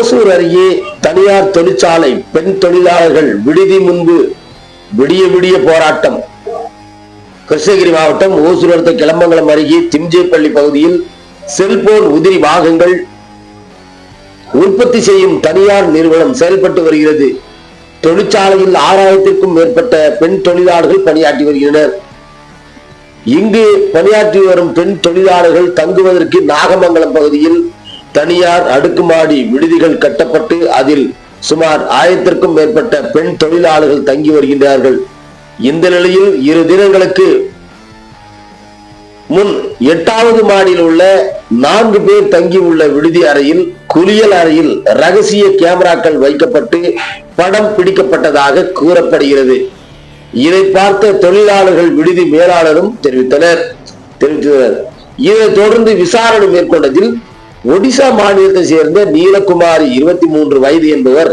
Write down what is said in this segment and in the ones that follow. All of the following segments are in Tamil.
ஓசூர் அருகே தனியார் தொழிற்சாலை பெண் தொழிலாளர்கள் விடுதி முன்பு விடிய விடிய போராட்டம். கிருஷ்ணகிரி மாவட்டம் ஓசூர் அடுத்த கிளம்பங்குளம் அருகே திம்ஜேப்பள்ளி பகுதியில் செல்போன் உதிரி பாகங்கள் உற்பத்தி செய்யும் தனியார் நிறுவனம் செயல்பட்டு வருகிறது. தொழிற்சாலையில் 6000க்கும் மேற்பட்ட பெண் தொழிலாளர்கள் பணியாற்றி வருகின்றனர். இங்கு பணியாற்றி வரும் பெண் தொழிலாளர்கள் தங்குவதற்கு நாகமங்கலம் பகுதியில் தனியார் அடுக்குமாடி விடுதிகள் கட்டப்பட்டு அதில் சுமார் 1000க்கும் மேற்பட்ட பெண் தொழிலாளர்கள் தங்கி வருகின்றார்கள். இந்த நிலையில் 2 தினங்களுக்கு முன் 8வது மாடியில் உள்ள 4 பேர் தங்கி உள்ள விடுதி அறையில் குளியல் அறையில் ரகசிய கேமராக்கள் வைக்கப்பட்டு படம் பிடிக்கப்பட்டதாக கூறப்படுகிறது. இதை பார்த்த தொழிலாளர்கள் விடுதி மேலாளரும் தெரிவித்தனர். இதைத் தொடர்ந்து விசாரணை மேற்கொண்டதில் ஒடிசா மாநிலத்தை சேர்ந்த நீலகுமாரி 23 வயது என்பவர்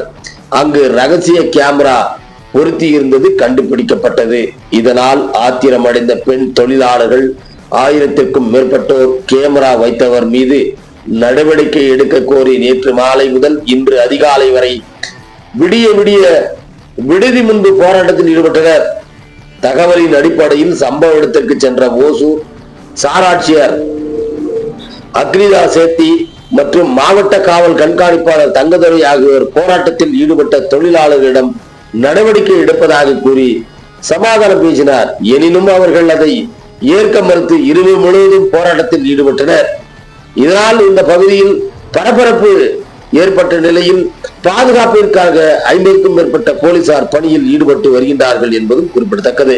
அங்கு ரகசிய கேமரா பொருத்தி இருந்தது கண்டுபிடிக்கப்பட்டது. இதனால் ஆத்திரமடைந்த பெண் தொழிலாளர்கள் 1000க்கும் மேற்பட்டோர் கேமரா வைத்தவர் மீது நடவடிக்கை எடுக்க கோரி நேற்று மாலை முதல் இன்று அதிகாலை வரை விடிய விடிய விடுதி முன்பு போராட்டத்தில் ஈடுபட்டனர். தகவலின் அடிப்படையில் சம்பவ இடத்திற்கு சென்ற ஓசூர் சாராட்சியர் அக்னிதா சேத்தி மற்றும் மாவட்ட காவல் கண்காணிப்பாளர் தங்கதுரை ஆகியோர் போராட்டத்தில் ஈடுபட்ட தொழிலாளர்களிடம் நடவடிக்கை எடுப்பதாக கூறி சமாதானம் பேசினார். எனினும் அவர்கள் அதை ஏற்க மறுத்து இரவு முழுவதும் போராட்டத்தில் ஈடுபட்டனர். இதனால் இந்த பகுதியில் பரபரப்பு ஏற்பட்ட நிலையில் பாதுகாப்பிற்காக 50க்கும் மேற்பட்ட போலீசார் பணியில் ஈடுபட்டு வருகின்றார்கள் என்பதும் குறிப்பிடத்தக்கது.